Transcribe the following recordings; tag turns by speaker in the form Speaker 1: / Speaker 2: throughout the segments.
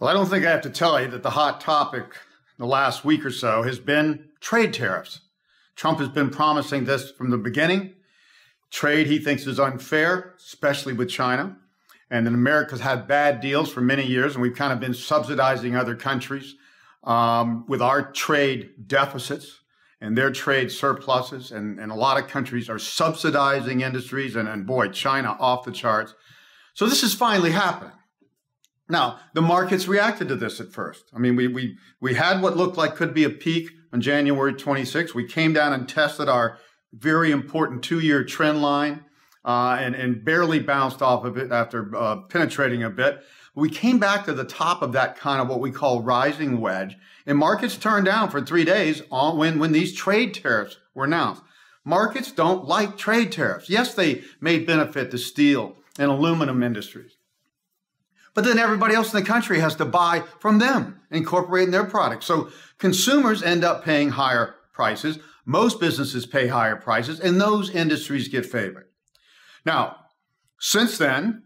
Speaker 1: Well, I don't think I have to tell you that the hot topic the last week or so has been trade tariffs. Trump has been promising this from the beginning. Trade he thinks is unfair, especially with China. And then America's had bad deals for many years, and we've kind of been subsidizing other countries with our trade deficits and their trade surpluses. And a lot of countries are subsidizing industries, and boy, China off the charts. So this is finally happening. Now, the markets reacted to this at first. I mean, we had what looked like could be a peak on January 26th. We came down and tested our very important two-year trend line and barely bounced off of it after penetrating a bit. We came back to the top of that kind of what we call rising wedge, and markets turned down for 3 days when these trade tariffs were announced. Markets don't like trade tariffs. Yes, they may benefit the steel and aluminum industries, but then everybody else in the country has to buy from them, incorporating their products. So consumers end up paying higher prices. Most businesses pay higher prices, and those industries get favored. Now, since then,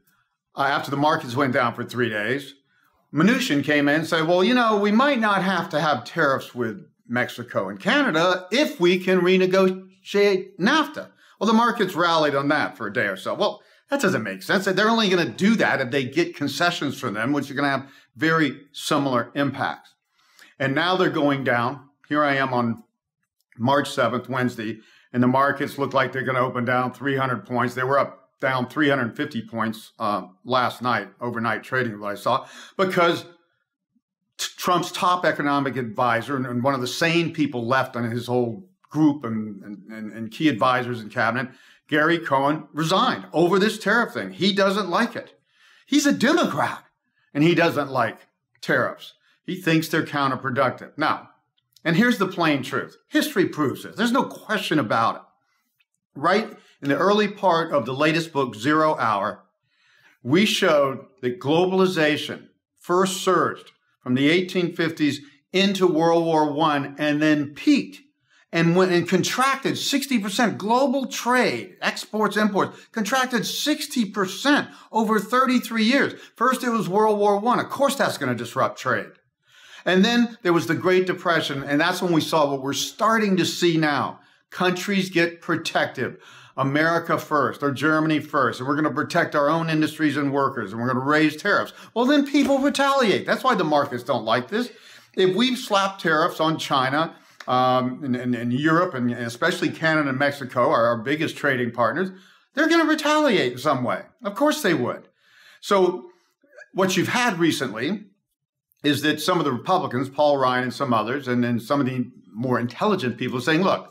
Speaker 1: after the markets went down for 3 days, Mnuchin came in and said, well, you know, we might not have to have tariffs with Mexico and Canada if we can renegotiate NAFTA. Well, the markets rallied on that for a day or so. Well, that doesn't make sense. They're only going to do that if they get concessions from them, which are going to have very similar impacts. And now they're going down. Here I am on March 7th, Wednesday, and the markets look like they're going to open down 300 points. They were down 350 points last night, overnight trading, what I saw, because Trump's top economic advisor and one of the sane people left on his whole group and key advisors in cabinet, Gary Cohn, resigned over this tariff thing. He doesn't like it. He's a Democrat, and he doesn't like tariffs. He thinks they're counterproductive. Now, and here's the plain truth. History proves this. There's no question about it. Right in the early part of the latest book, 0 Hour, we showed that globalization first surged from the 1850s into World War I and then peaked and went and contracted 60%. Global trade, exports, imports, contracted 60% over 33 years. First, it was World War I. Of course, that's going to disrupt trade. And then there was the Great Depression, and that's when we saw what we're starting to see now. Countries get protective. America first, or Germany first, and we're going to protect our own industries and workers, and we're going to raise tariffs. Well, then people retaliate. That's why the markets don't like this. If we've slapped tariffs on China, and Europe, and especially Canada and Mexico, are our biggest trading partners, they're going to retaliate in some way. Of course they would. So what you've had recently is that some of the Republicans, Paul Ryan and some others, and then some of the more intelligent people are saying, look,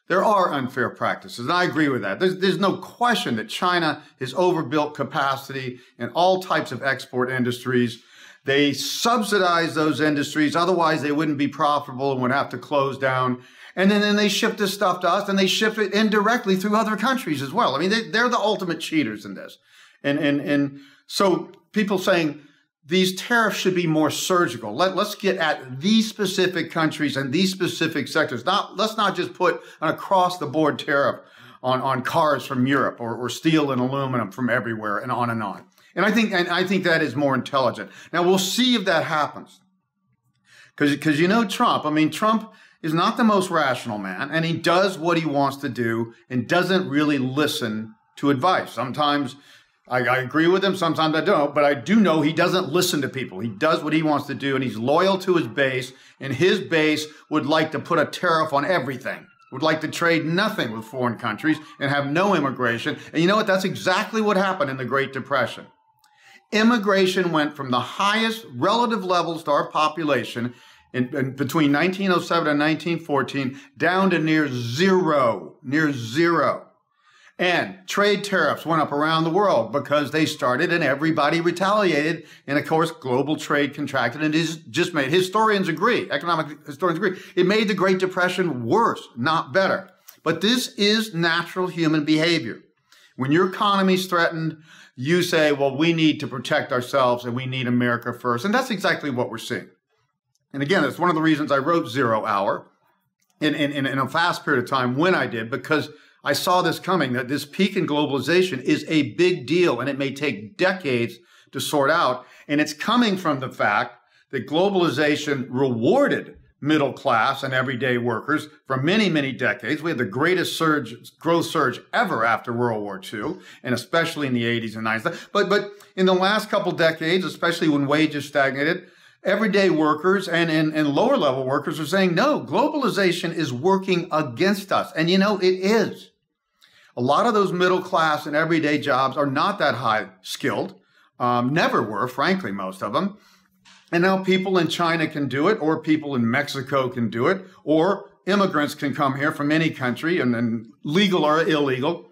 Speaker 1: there are unfair practices, and I agree with that. There's no question that China has overbuilt capacity in all types of export industries. They subsidize those industries, otherwise they wouldn't be profitable and would have to close down. And then they ship this stuff to us, and they ship it indirectly through other countries as well. I mean, they're the ultimate cheaters in this. And so people saying these tariffs should be more surgical. Let's get at these specific countries and these specific sectors. Let's not just put an across-the-board tariff on cars from Europe or steel and aluminum from everywhere and on and on. And I think that is more intelligent. Now, we'll see if that happens. Because you know Trump, I mean, Trump is not the most rational man, and he does what he wants to do and doesn't really listen to advice. Sometimes I agree with him, sometimes I don't, but I do know he doesn't listen to people. He does what he wants to do, and he's loyal to his base, and his base would like to put a tariff on everything. Would like to trade nothing with foreign countries and have no immigration. And you know what? That's exactly what happened in the Great Depression. Immigration went from the highest relative levels to our population in between 1907 and 1914 down to near zero. And trade tariffs went up around the world because they started and everybody retaliated. And of course, global trade contracted, and it just made, historians agree, economic historians agree, it made the Great Depression worse, not better. But this is natural human behavior. When your economy's threatened, you say, well, we need to protect ourselves and we need America first. And that's exactly what we're seeing. And again, it's one of the reasons I wrote 0 Hour in a fast period of time when I did, because I saw this coming, that this peak in globalization is a big deal and it may take decades to sort out. And it's coming from the fact that globalization rewarded middle class and everyday workers for many, many decades. We had the greatest growth surge ever after World War II, and especially in the 80s and 90s. But in the last couple decades, especially when wages stagnated, everyday workers and lower level workers are saying, no, globalization is working against us. And you know, it is. A lot of those middle class and everyday jobs are not that high skilled, never were, frankly, most of them. And now people in China can do it, or people in Mexico can do it, or immigrants can come here from any country, and legal or illegal,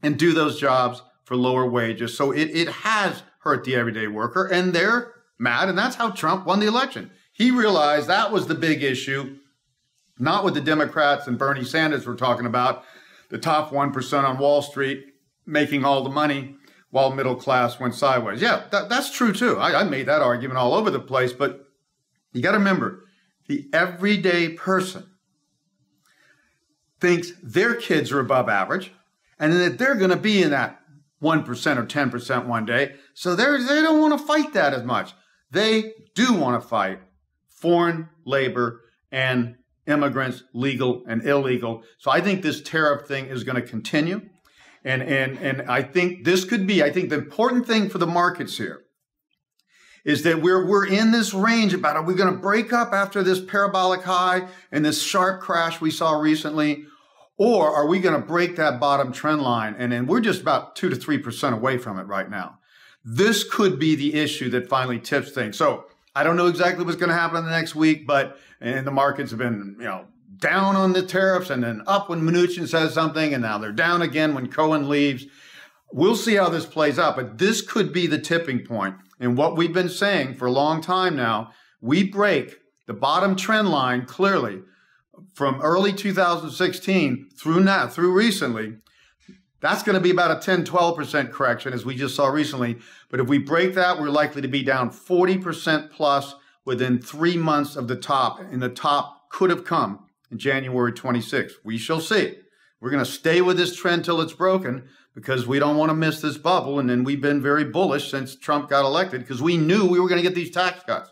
Speaker 1: and do those jobs for lower wages. So it has hurt the everyday worker, and they're mad, and that's how Trump won the election. He realized that was the big issue, not what the Democrats and Bernie Sanders were talking about, the top 1% on Wall Street making all the money while middle class went sideways. Yeah, that's true too. I made that argument all over the place, but you got to remember, the everyday person thinks their kids are above average and that they're going to be in that 1% or 10% one day. So they don't want to fight that as much. They do want to fight foreign labor and immigrants, legal and illegal. So I think this tariff thing is going to continue. And I think this could be, I think the important thing for the markets here is that we're in this range about, are we going to break up after this parabolic high and this sharp crash we saw recently? Or are we going to break that bottom trend line? And we're just about 2 to 3% away from it right now. This could be the issue that finally tips things. So I don't know exactly what's going to happen in the next week, and the markets have been, down on the tariffs and then up when Mnuchin says something, and now they're down again when Cohen leaves. We'll see how this plays out, but this could be the tipping point. And what we've been saying for a long time now, we break the bottom trend line clearly from early 2016 through recently. That's going to be about a 10, 12% correction, as we just saw recently. But if we break that, we're likely to be down 40% plus within 3 months of the top. And the top could have come in January 26th. We shall see. We're going to stay with this trend till it's broken because we don't want to miss this bubble. And then we've been very bullish since Trump got elected because we knew we were going to get these tax cuts.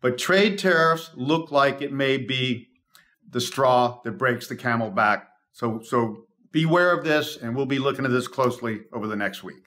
Speaker 1: But trade tariffs look like it may be the straw that breaks the camel back. So beware of this, and we'll be looking at this closely over the next week.